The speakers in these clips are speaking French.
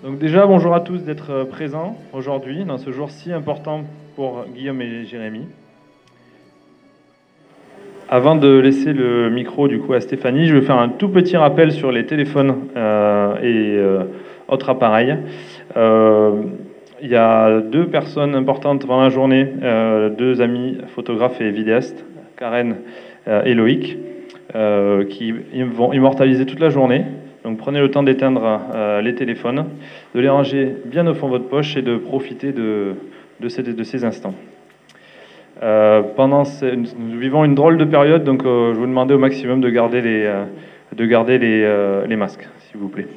Donc déjà, bonjour à tous d'être présents aujourd'hui, dans ce jour si important pour Guillaume et Jérémy. Avant de laisser le micro du coup à Stéphanie, je vais faire un tout petit rappel sur les téléphones et autres appareils. Il y a deux personnes importantes pendant la journée, deux amis photographes et vidéastes, Karen et Loïc, qui vont immortaliser toute la journée. Donc prenez le temps d'éteindre les téléphones, de les ranger bien au fond de votre poche et de profiter de ces instants. Nous vivons une drôle de période, donc je vous demandais au maximum de garder les masques, s'il vous plaît.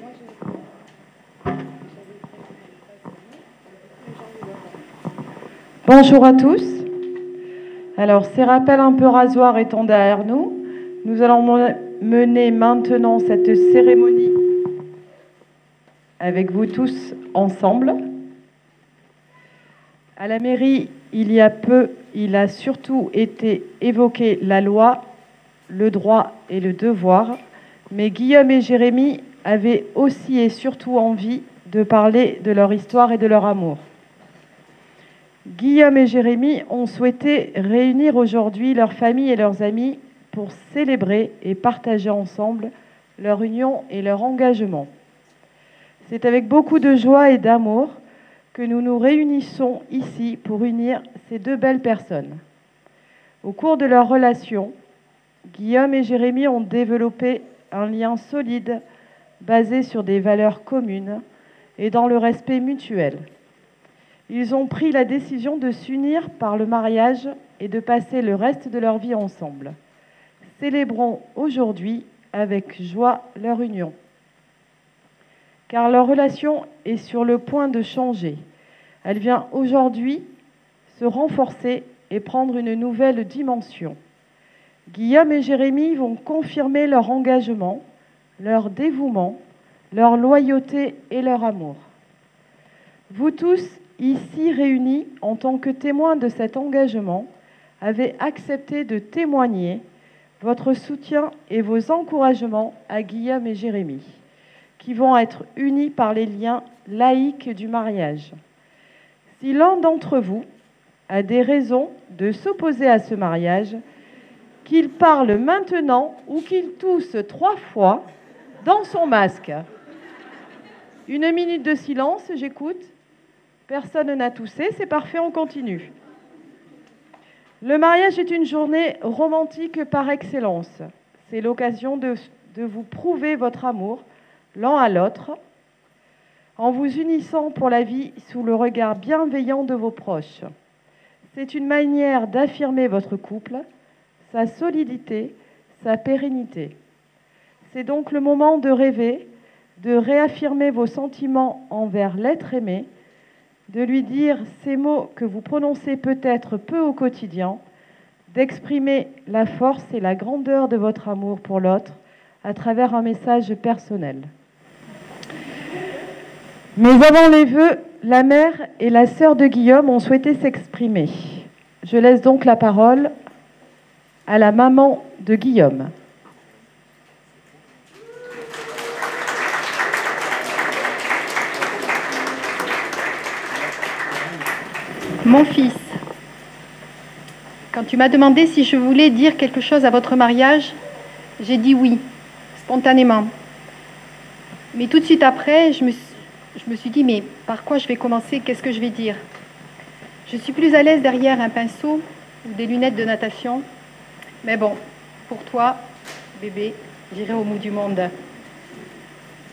Bonjour à tous. Alors, ces rappels un peu rasoirs étant derrière nous, nous allons mener maintenant cette cérémonie avec vous tous ensemble. À la mairie, il y a peu, il a surtout été évoqué la loi, le droit et le devoir, mais Guillaume et Jérémy avaient aussi et surtout envie de parler de leur histoire et de leur amour. Guillaume et Jérémy ont souhaité réunir aujourd'hui leurs familles et leurs amis pour célébrer et partager ensemble leur union et leur engagement. C'est avec beaucoup de joie et d'amour que nous nous réunissons ici pour unir ces deux belles personnes. Au cours de leur relation, Guillaume et Jérémy ont développé un lien solide basé sur des valeurs communes et dans le respect mutuel. Ils ont pris la décision de s'unir par le mariage et de passer le reste de leur vie ensemble. Célébrons aujourd'hui avec joie leur union. Car leur relation est sur le point de changer. Elle vient aujourd'hui se renforcer et prendre une nouvelle dimension. Guillaume et Jérémy vont confirmer leur engagement, leur dévouement, leur loyauté et leur amour. Vous tous, ici réunis en tant que témoins de cet engagement, avez accepté de témoigner votre soutien et vos encouragements à Guillaume et Jérémy, qui vont être unis par les liens laïques du mariage. Si l'un d'entre vous a des raisons de s'opposer à ce mariage, qu'il parle maintenant ou qu'il tousse 3 fois dans son masque. 1 minute de silence, j'écoute. Personne n'a toussé, c'est parfait, on continue. Le mariage est une journée romantique par excellence. C'est l'occasion de vous prouver votre amour l'un à l'autre, en vous unissant pour la vie sous le regard bienveillant de vos proches. C'est une manière d'affirmer votre couple, sa solidité, sa pérennité. C'est donc le moment de rêver, de réaffirmer vos sentiments envers l'être aimé, de lui dire ces mots que vous prononcez peut-être peu au quotidien, d'exprimer la force et la grandeur de votre amour pour l'autre à travers un message personnel. Mais avant les vœux, la mère et la sœur de Guillaume ont souhaité s'exprimer. Je laisse donc la parole à la maman de Guillaume. Mon fils, quand tu m'as demandé si je voulais dire quelque chose à votre mariage, j'ai dit oui, spontanément. Mais tout de suite après, je me suis dit, mais par quoi je vais commencer? Qu'est-ce que je vais dire? Je suis plus à l'aise derrière un pinceau ou des lunettes de natation. Mais bon, pour toi, bébé, j'irai au bout du monde.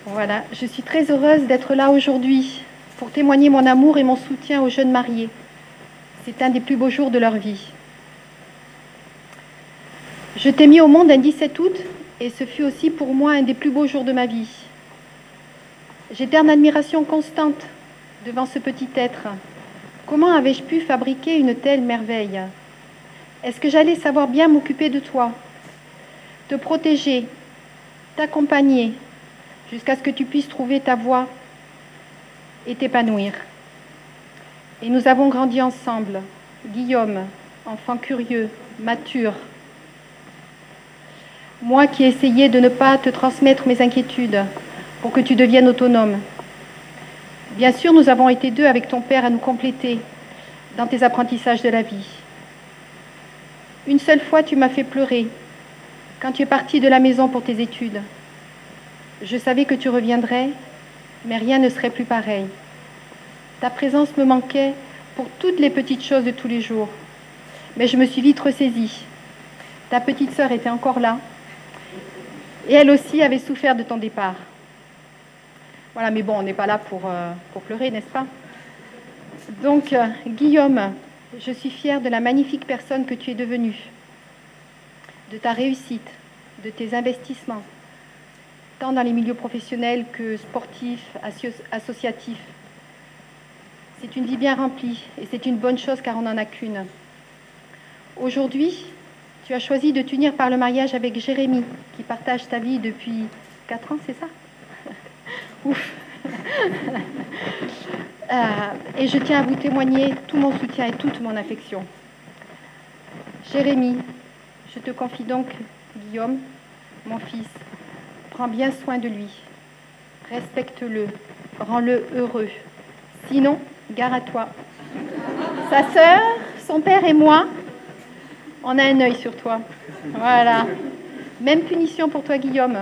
Voilà, je suis très heureuse d'être là aujourd'hui pour témoigner mon amour et mon soutien aux jeunes mariés. C'est un des plus beaux jours de leur vie. Je t'ai mis au monde un 17 août et ce fut aussi pour moi un des plus beaux jours de ma vie. J'étais en admiration constante devant ce petit être. Comment avais-je pu fabriquer une telle merveille? Est-ce que j'allais savoir bien m'occuper de toi, te protéger, t'accompagner, jusqu'à ce que tu puisses trouver ta voie et t'épanouir? Et nous avons grandi ensemble. Guillaume, enfant curieux, mature. Moi qui essayais de ne pas te transmettre mes inquiétudes pour que tu deviennes autonome. Bien sûr, nous avons été deux avec ton père à nous compléter dans tes apprentissages de la vie. Une seule fois, tu m'as fait pleurer quand tu es parti de la maison pour tes études. Je savais que tu reviendrais, mais rien ne serait plus pareil. Ta présence me manquait pour toutes les petites choses de tous les jours. Mais je me suis vite ressaisie. Ta petite sœur était encore là, et elle aussi avait souffert de ton départ. Voilà, mais bon, on n'est pas là pour pleurer, n'est-ce pas? Donc, Guillaume, je suis fière de la magnifique personne que tu es devenue, de ta réussite, de tes investissements, tant dans les milieux professionnels que sportifs, associatifs. C'est une vie bien remplie et c'est une bonne chose car on n'en a qu'une. Aujourd'hui, tu as choisi de t'unir par le mariage avec Jérémy, qui partage ta vie depuis 4 ans, c'est ça? Ouf. Et je tiens à vous témoigner tout mon soutien et toute mon affection. Jérémy, je te confie donc Guillaume, mon fils. Prends bien soin de lui. Respecte-le. Rends-le heureux. Sinon, gare à toi. Sa sœur, son père et moi, on a un œil sur toi. Voilà. Même punition pour toi, Guillaume.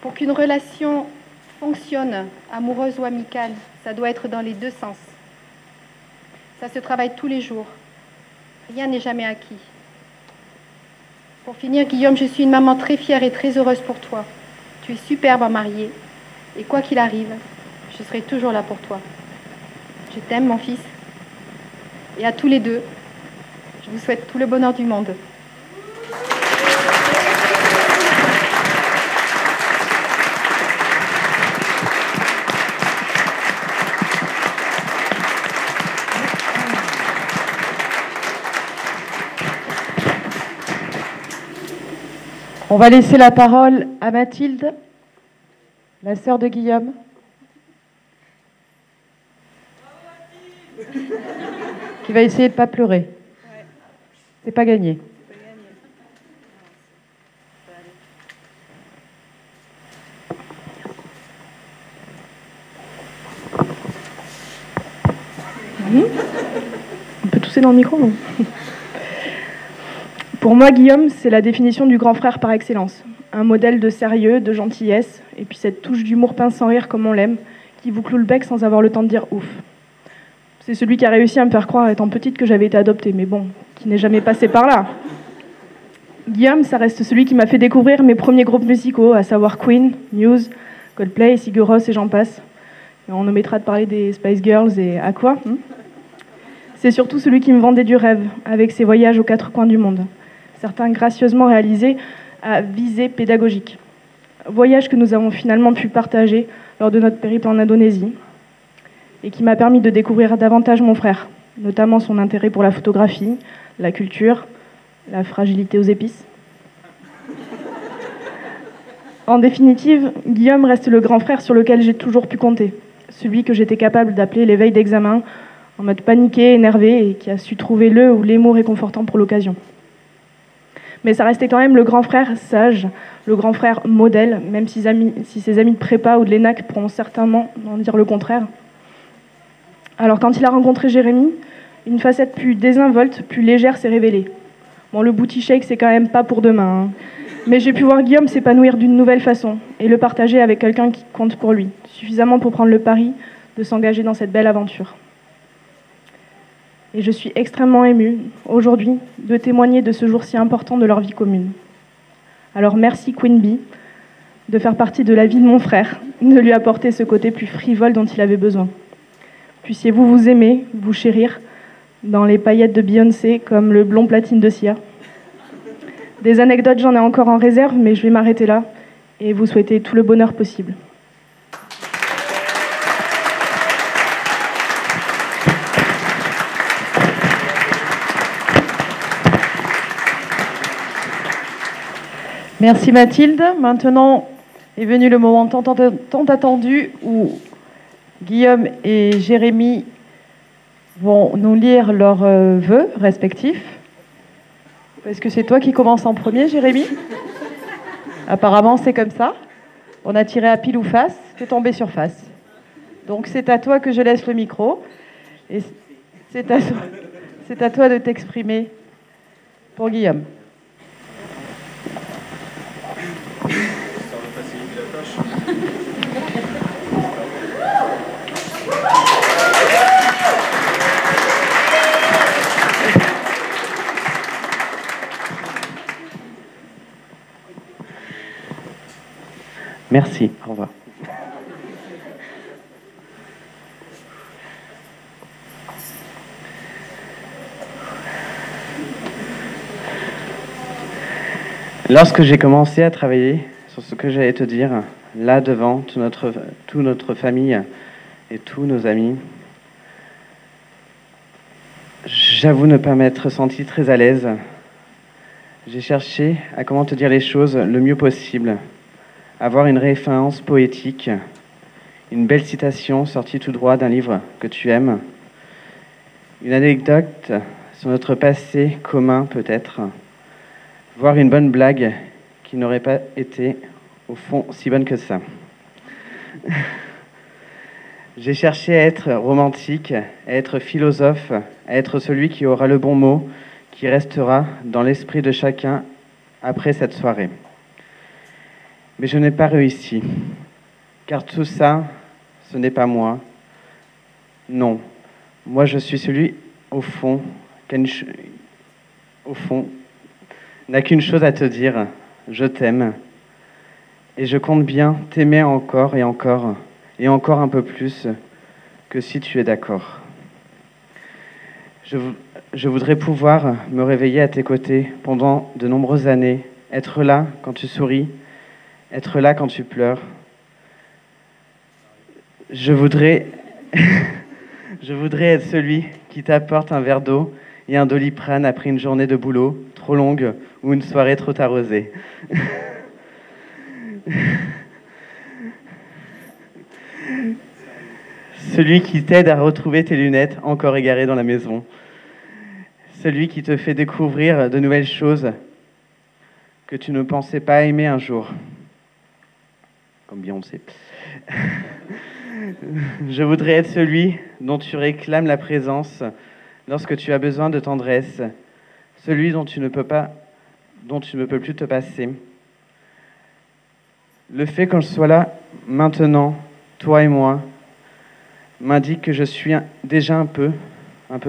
Pour qu'une relation fonctionne, amoureuse ou amicale, ça doit être dans les deux sens. Ça se travaille tous les jours. Rien n'est jamais acquis. Pour finir, Guillaume, je suis une maman très fière et très heureuse pour toi. Tu es superbe en mariée. Et quoi qu'il arrive, je serai toujours là pour toi. Je t'aime, mon fils. Et à tous les deux, je vous souhaite tout le bonheur du monde. On va laisser la parole à Mathilde, la sœur de Guillaume. Qui va essayer de ne pas pleurer. Ouais. C'est pas gagné. On peut tousser dans le micro, non? Pour moi, Guillaume, c'est la définition du grand frère par excellence. Un modèle de sérieux, de gentillesse, et puis cette touche d'humour pince sans rire comme on l'aime, qui vous cloue le bec sans avoir le temps de dire ouf. C'est celui qui a réussi à me faire croire, étant petite, que j'avais été adoptée, mais bon, qui n'est jamais passé par là. Guillaume, ça reste celui qui m'a fait découvrir mes premiers groupes musicaux, à savoir Queen, Muse, Coldplay, Sigur Rós et j'en passe. Et on omettra de parler des Spice Girls et Aqua. C'est surtout celui qui me vendait du rêve, avec ses voyages aux 4 coins du monde. Certains gracieusement réalisés à visée pédagogique. Voyage que nous avons finalement pu partager lors de notre périple en Indonésie et qui m'a permis de découvrir davantage mon frère, notamment son intérêt pour la photographie, la culture, la fragilité aux épices. En définitive, Guillaume reste le grand frère sur lequel j'ai toujours pu compter, celui que j'étais capable d'appeler les veilles d'examen, en mode paniqué, énervé, et qui a su trouver le ou les mots réconfortants pour l'occasion. Mais ça restait quand même le grand frère sage, le grand frère modèle, même si ses amis de prépa ou de l'ENAC pourront certainement en dire le contraire. Alors quand il a rencontré Jérémy, une facette plus désinvolte, plus légère s'est révélée. Bon, le booty shake, c'est quand même pas pour demain, hein. Mais j'ai pu voir Guillaume s'épanouir d'une nouvelle façon et le partager avec quelqu'un qui compte pour lui, suffisamment pour prendre le pari de s'engager dans cette belle aventure. Et je suis extrêmement émue, aujourd'hui, de témoigner de ce jour si important de leur vie commune. Alors merci Queen Bee de faire partie de la vie de mon frère, de lui apporter ce côté plus frivole dont il avait besoin. Puissiez-vous vous aimer, vous chérir, dans les paillettes de Beyoncé, comme le blond platine de Sia. Des anecdotes, j'en ai encore en réserve, mais je vais m'arrêter là et vous souhaiter tout le bonheur possible. Merci Mathilde. Maintenant est venu le moment tant attendu où Guillaume et Jérémy vont nous lire leurs vœux respectifs. Est-ce que c'est toi qui commences en premier, Jérémy? Apparemment, c'est comme ça. On a tiré à pile ou face, c'est tombé sur face. Donc c'est à toi que je laisse le micro. Et c'est à toi de t'exprimer pour Guillaume. Merci, au revoir. Lorsque j'ai commencé à travailler sur ce que j'allais te dire, là devant toute notre famille et tous nos amis, j'avoue ne pas m'être senti très à l'aise. J'ai cherché à comment te dire les choses le mieux possible, avoir une référence poétique, une belle citation sortie tout droit d'un livre que tu aimes, une anecdote sur notre passé commun peut-être, voire une bonne blague qui n'aurait pas été, au fond, si bonne que ça. J'ai cherché à être romantique, à être philosophe, à être celui qui aura le bon mot, qui restera dans l'esprit de chacun après cette soirée. Mais je n'ai pas réussi, car tout ça, ce n'est pas moi. Non, moi je suis celui, au fond, n'a qu'une chose à te dire, je t'aime. Et je compte bien t'aimer encore et encore, et encore un peu plus, que si tu es d'accord. Je voudrais pouvoir me réveiller à tes côtés pendant de nombreuses années, être là quand tu souris, être là quand tu pleures. Je voudrais être celui qui t'apporte un verre d'eau et un Doliprane après une journée de boulot trop longue ou une soirée trop arrosée. Celui qui t'aide à retrouver tes lunettes encore égarées dans la maison. Celui qui te fait découvrir de nouvelles choses que tu ne pensais pas aimer un jour. Comme Beyoncé. Je voudrais être celui dont tu réclames la présence lorsque tu as besoin de tendresse, celui dont tu ne peux plus te passer. Le fait que je sois là maintenant, toi et moi, m'indique que je suis déjà un peu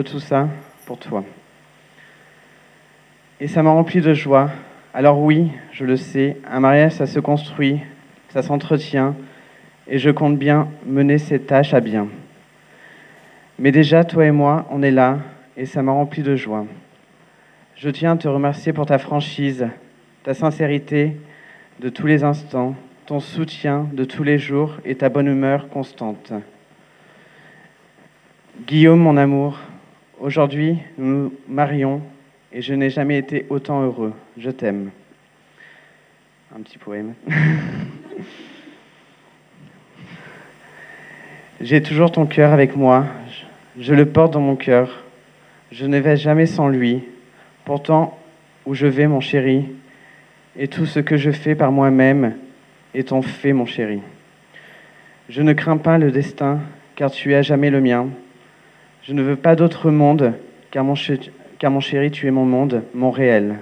tout ça pour toi. Et ça m'a rempli de joie. Alors oui, je le sais, un mariage, ça se construit, ça s'entretient, et je compte bien mener cette tâche à bien. Mais déjà, toi et moi, on est là, et ça m'a rempli de joie. Je tiens à te remercier pour ta franchise, ta sincérité de tous les instants, ton soutien de tous les jours et ta bonne humeur constante. Guillaume, mon amour, aujourd'hui, nous nous marions et je n'ai jamais été autant heureux. Je t'aime. Un petit poème. J'ai toujours ton cœur avec moi. Je le porte dans mon cœur. Je ne vais jamais sans lui. Pourtant, où je vais, mon chéri, et tout ce que je fais par moi-même est ton fait, mon chéri. Je ne crains pas le destin, car tu es à jamais le mien. Je ne veux pas d'autre monde, car mon chéri, tu es mon monde, mon réel.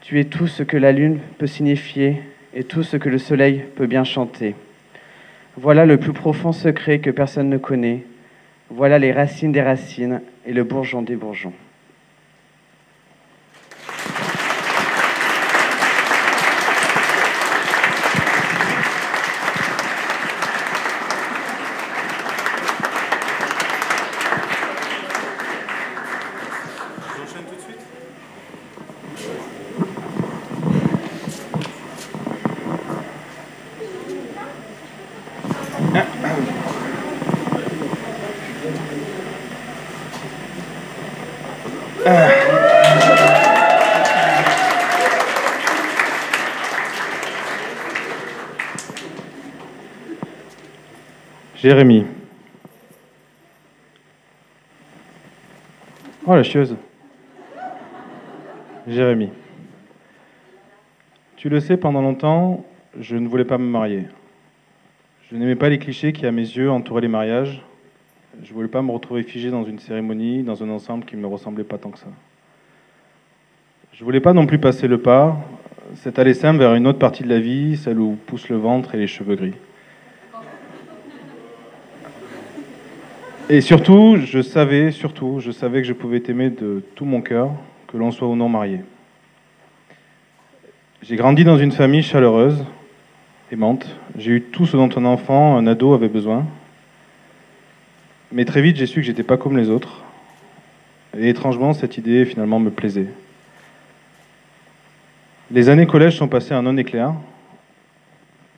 Tu es tout ce que la lune peut signifier et tout ce que le soleil peut bien chanter. Voilà le plus profond secret que personne ne connaît. Voilà les racines des racines et le bourgeon des bourgeons. Jérémy. Oh, la chieuse. Jérémy. Tu le sais, pendant longtemps, je ne voulais pas me marier. Je n'aimais pas les clichés qui, à mes yeux, entouraient les mariages. Je ne voulais pas me retrouver figé dans une cérémonie, dans un ensemble qui ne me ressemblait pas tant que ça. Je ne voulais pas non plus passer le pas, cet aller simple vers une autre partie de la vie, celle où poussent le ventre et les cheveux gris. Et surtout, je savais que je pouvais t'aimer de tout mon cœur, que l'on soit ou non marié. J'ai grandi dans une famille chaleureuse, aimante. J'ai eu tout ce dont un enfant, un ado avait besoin. Mais très vite, j'ai su que j'étais pas comme les autres. Et étrangement, cette idée, finalement, me plaisait. Les années collège sont passées en un éclair.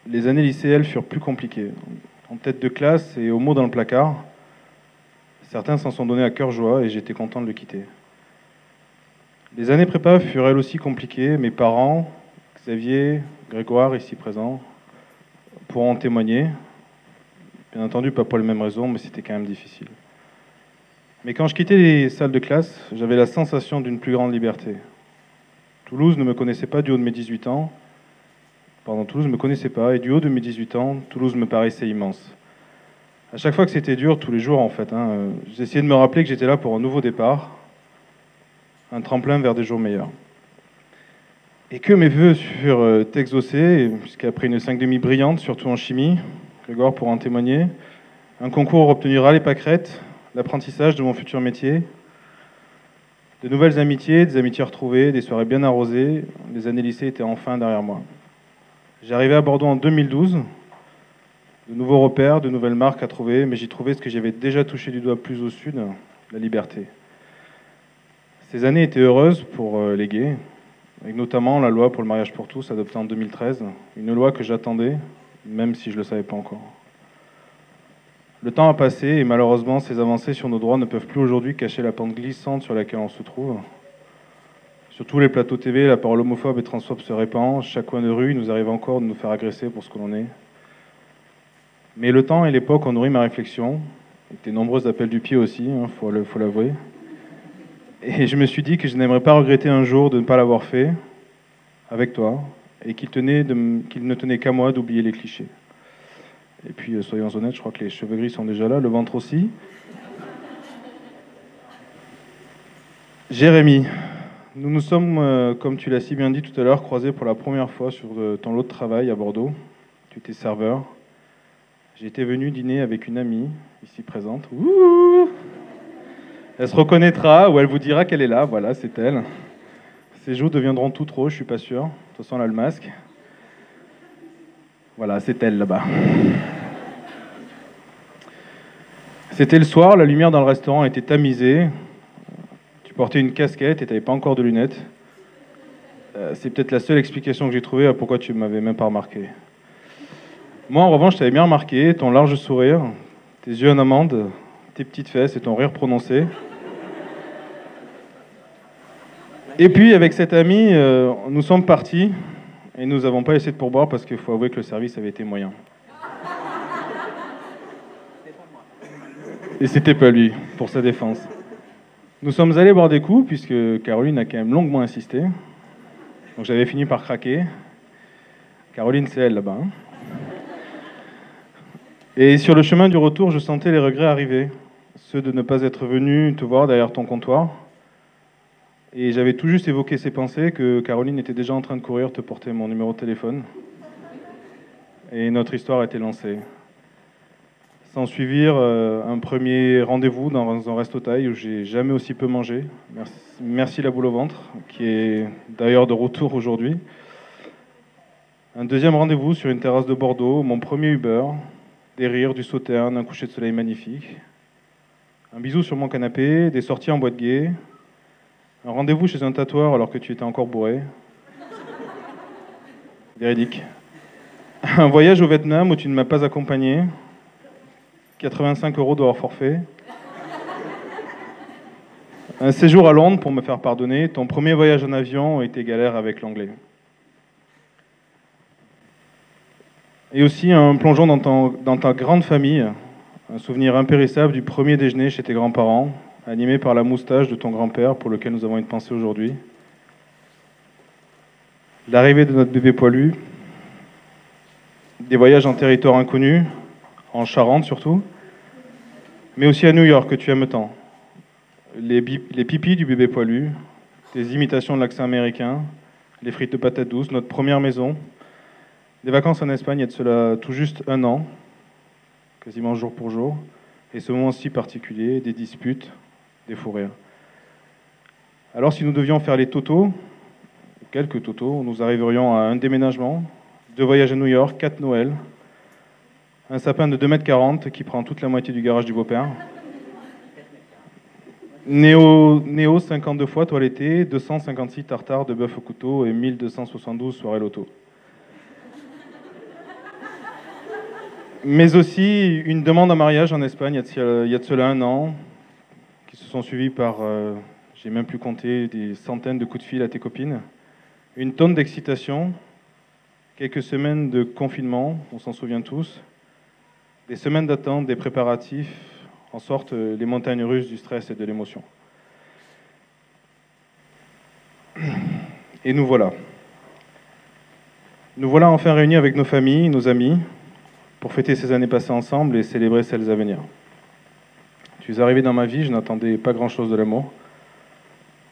Les années lycée, elles, furent plus compliquées. En tête de classe et au mot dans le placard, certains s'en sont donnés à cœur joie et j'étais content de le quitter. Les années prépa furent elles aussi compliquées. Mes parents, Xavier, Grégoire, ici présents, pourront en témoigner. Bien entendu, pas pour les mêmes raisons, mais c'était quand même difficile. Mais quand je quittais les salles de classe, j'avais la sensation d'une plus grande liberté. Toulouse ne me connaissait pas du haut de mes 18 ans. Toulouse ne me connaissait pas, et du haut de mes 18 ans, Toulouse me paraissait immense. À chaque fois que c'était dur, tous les jours en fait, j'essayais de me rappeler que j'étais là pour un nouveau départ, un tremplin vers des jours meilleurs. Et que mes vœux furent exaucés, puisqu'après une 5,5 brillante, surtout en chimie, Grégoire pourra en témoigner, un concours obtenu ras les pâquerettes, l'apprentissage de mon futur métier, de nouvelles amitiés, des amitiés retrouvées, des soirées bien arrosées, les années lycée étaient enfin derrière moi. J'arrivais à Bordeaux en 2012, de nouveaux repères, de nouvelles marques à trouver, mais j'y trouvais ce que j'avais déjà touché du doigt plus au sud, la liberté. Ces années étaient heureuses pour les gays, avec notamment la loi pour le mariage pour tous, adoptée en 2013, une loi que j'attendais, même si je ne le savais pas encore. Le temps a passé et malheureusement, ces avancées sur nos droits ne peuvent plus aujourd'hui cacher la pente glissante sur laquelle on se trouve. Sur tous les plateaux TV, la parole homophobe et transphobe se répand. Chaque coin de rue, il nous arrive encore de nous faire agresser pour ce que l'on est. Mais le temps et l'époque ont nourri ma réflexion, et tes nombreux appels du pied aussi, faut l'avouer. Et je me suis dit que je n'aimerais pas regretter un jour de ne pas l'avoir fait avec toi, et qu'il ne tenait qu'à moi d'oublier les clichés. Et puis, soyons honnêtes, je crois que les cheveux gris sont déjà là, le ventre aussi. Jérémy, nous nous sommes, comme tu l'as si bien dit tout à l'heure, croisés pour la première fois sur ton lot de travail à Bordeaux. Tu étais serveur. J'étais venu dîner avec une amie, ici présente. Ouh, elle se reconnaîtra ou elle vous dira qu'elle est là. Voilà, c'est elle. Ses joues deviendront toutes roses, je suis pas sûr. De toute façon, elle a le masque. Voilà, c'est elle là-bas. C'était le soir, la lumière dans le restaurant était tamisée. Tu portais une casquette et tu n'avais pas encore de lunettes. C'est peut-être la seule explication que j'ai trouvée à pourquoi tu ne m'avais même pas remarqué. Moi, en revanche, je t'avais bien remarqué, ton large sourire, tes yeux en amande, tes petites fesses et ton rire prononcé. Et puis, avec cette amie, nous sommes partis et nous n'avons pas laissé de pourboire parce qu'il faut avouer que le service avait été moyen. Et c'était pas lui, pour sa défense. Nous sommes allés boire des coups, puisque Caroline a quand même longuement insisté. Donc j'avais fini par craquer. Caroline, c'est elle là-bas. Et sur le chemin du retour, je sentais les regrets arriver. Ceux de ne pas être venu te voir derrière ton comptoir. Et j'avais tout juste évoqué ces pensées que Caroline était déjà en train de courir te porter mon numéro de téléphone. Et notre histoire était lancée. S'en suivirent un premier rendez-vous dans un resto-taille où j'ai jamais aussi peu mangé. Merci la boule au ventre, qui est d'ailleurs de retour aujourd'hui. Un deuxième rendez-vous sur une terrasse de Bordeaux, mon premier Uber, des rires, du sauterne, un coucher de soleil magnifique. Un bisou sur mon canapé, des sorties en boîte gay. Un rendez-vous chez un tatoueur alors que tu étais encore bourré. Véridique. Un voyage au Vietnam où tu ne m'as pas accompagné. 85 € de hors forfait. Un séjour à Londres pour me faire pardonner. Ton premier voyage en avion était galère avec l'anglais. Et aussi un plongeon dans ta grande famille. Un souvenir impérissable du premier déjeuner chez tes grands-parents, animé par la moustache de ton grand-père pour lequel nous avons une pensée aujourd'hui. L'arrivée de notre bébé poilu. Des voyages en territoire inconnu. en Charente surtout, mais aussi à New York que tu aimes tant. Les pipis du bébé poilu, des imitations de l'accent américain, les frites de patates douces, notre première maison, des vacances en Espagne il y a de cela tout juste 1 an, quasiment jour pour jour, et ce moment si particulier, des disputes, des fous rires. Alors si nous devions faire les totaux, quelques totaux, nous arriverions à un déménagement, 2 voyages à New York, 4 Noëls, un sapin de 2,40 m qui prend toute la moitié du garage du beau-père, Néo 52 fois toiletté, 256 tartares de bœuf au couteau et 1272 soirées loto. Mais aussi une demande en mariage en Espagne il y a de cela 1 an, qui se sont suivis par, j'ai même plus compté, des centaines de coups de fil à tes copines, une tonne d'excitation, quelques semaines de confinement, on s'en souvient tous, des semaines d'attente, des préparatifs, en sorte les montagnes russes du stress et de l'émotion. Et nous voilà. Nous voilà enfin réunis avec nos familles, nos amis, pour fêter ces années passées ensemble et célébrer celles à venir. Tu es arrivé dans ma vie, je n'attendais pas grand-chose de l'amour.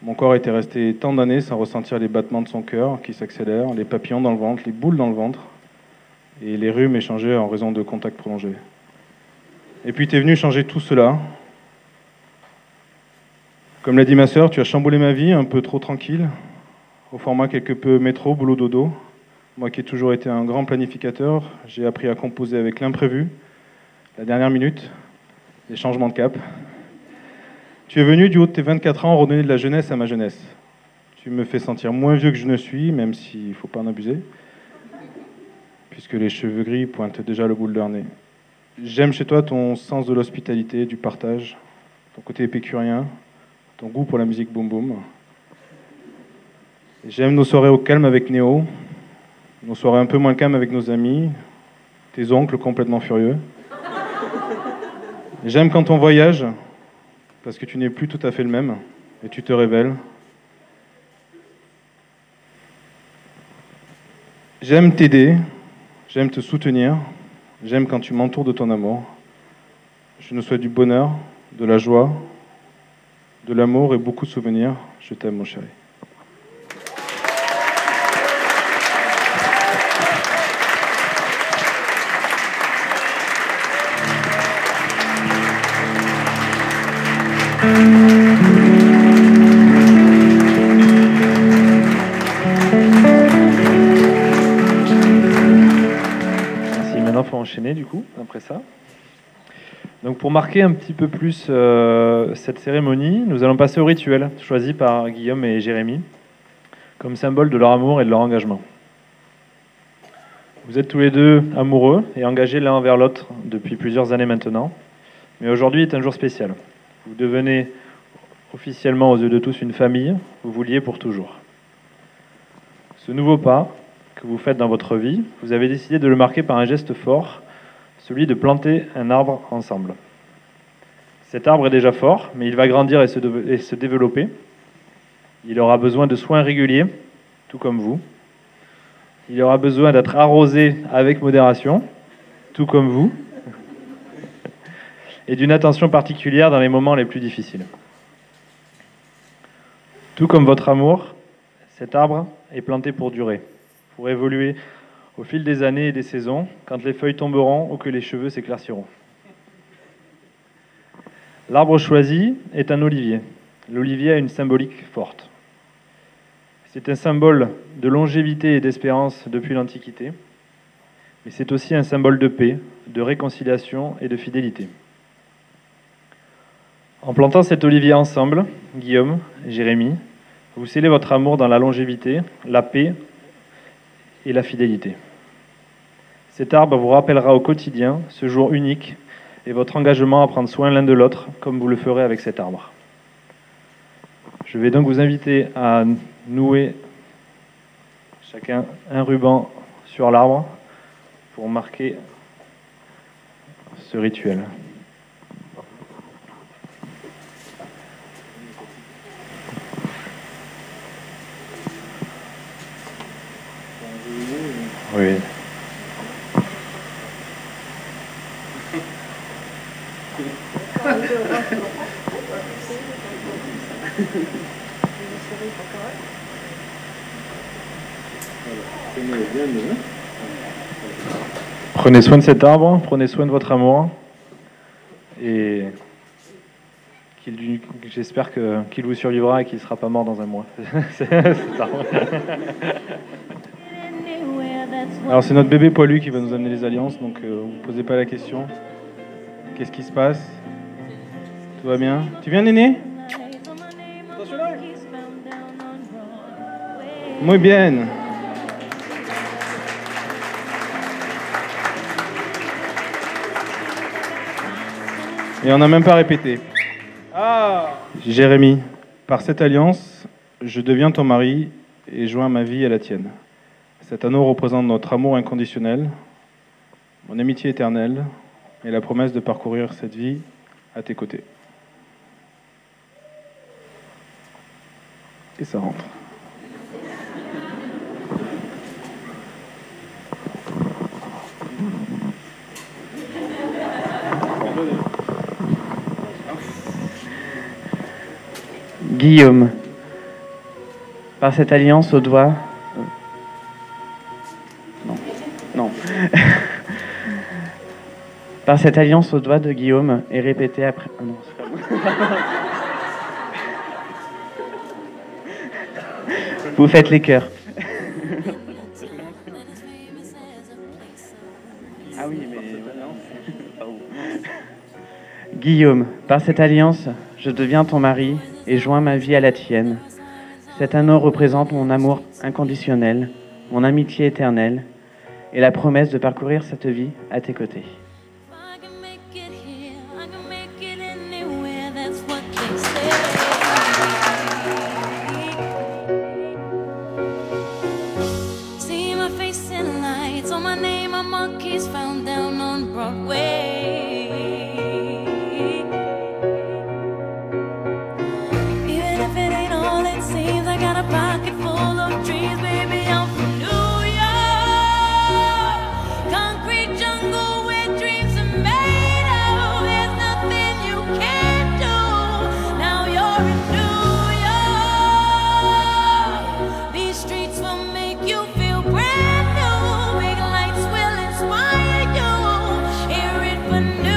Mon corps était resté tant d'années sans ressentir les battements de son cœur qui s'accélèrent, les papillons dans le ventre, les boules dans le ventre, et les rhumes échangés en raison de contacts prolongés. Et puis tu es venu changer tout cela. Comme l'a dit ma sœur, tu as chamboulé ma vie, un peu trop tranquille, au format quelque peu métro, boulot, dodo. Moi qui ai toujours été un grand planificateur, j'ai appris à composer avec l'imprévu, la dernière minute, les changements de cap. Tu es venu du haut de tes 24 ans redonner de la jeunesse à ma jeunesse. Tu me fais sentir moins vieux que je ne suis, même s'il ne faut pas en abuser, puisque les cheveux gris pointent déjà le bout de leur nez. J'aime chez toi ton sens de l'hospitalité, du partage, ton côté épicurien, ton goût pour la musique boom boom. J'aime nos soirées au calme avec Néo, nos soirées un peu moins calmes avec nos amis, tes oncles complètement furieux. J'aime quand on voyage, parce que tu n'es plus tout à fait le même, et tu te révèles. J'aime t'aider, j'aime te soutenir, j'aime quand tu m'entoures de ton amour. Je nous souhaite du bonheur, de la joie, de l'amour et beaucoup de souvenirs. Je t'aime, mon chéri. Merci. Maintenant, il faut enchaîner du coup, après ça. Donc pour marquer un petit peu plus cette cérémonie, nous allons passer au rituel choisi par Guillaume et Jérémy comme symbole de leur amour et de leur engagement. Vous êtes tous les deux amoureux et engagés l'un envers l'autre depuis plusieurs années maintenant, mais aujourd'hui est un jour spécial. Vous devenez officiellement aux yeux de tous une famille, vous vous liez pour toujours. Ce nouveau pas que vous faites dans votre vie, vous avez décidé de le marquer par un geste fort, celui de planter un arbre ensemble. Cet arbre est déjà fort, mais il va grandir et se développer. Il aura besoin de soins réguliers, tout comme vous. Il aura besoin d'être arrosé avec modération, tout comme vous. Et d'une attention particulière dans les moments les plus difficiles. Tout comme votre amour, cet arbre est planté pour durer, pour évoluer au fil des années et des saisons, quand les feuilles tomberont ou que les cheveux s'éclairciront. L'arbre choisi est un olivier. L'olivier a une symbolique forte. C'est un symbole de longévité et d'espérance depuis l'Antiquité, mais c'est aussi un symbole de paix, de réconciliation et de fidélité. En plantant cet olivier ensemble, Guillaume et Jérémy, vous scellez votre amour dans la longévité, la paix et la fidélité. Cet arbre vous rappellera au quotidien ce jour unique et votre engagement à prendre soin l'un de l'autre, comme vous le ferez avec cet arbre. Je vais donc vous inviter à nouer chacun un ruban sur l'arbre pour marquer ce rituel. Oui. Prenez soin de cet arbre, prenez soin de votre amour. Et j'espère qu'il vous survivra et qu'il ne sera pas mort dans un mois. Alors c'est notre bébé poilu qui va nous amener les alliances, donc vous ne posez pas la question. Qu'est-ce qui se passe? Tout va bien? Tu viens, Néné? Muy bien. Et on n'a même pas répété. Ah, Jérémie, par cette alliance, je deviens ton mari et joins ma vie à la tienne. Cet anneau représente notre amour inconditionnel, mon amitié éternelle et la promesse de parcourir cette vie à tes côtés. Et ça rentre. Guillaume, par cette alliance au doigt... Non. Par cette alliance au doigt de Guillaume est répétée après... Ah non, c'est pas bon. Vous faites les cœurs. Ah oui, mais... Guillaume, par cette alliance, je deviens ton mari et joins ma vie à la tienne. Cet anneau représente mon amour inconditionnel, mon amitié éternelle et la promesse de parcourir cette vie à tes côtés. Brand new, big lights will inspire you. Hear it for new.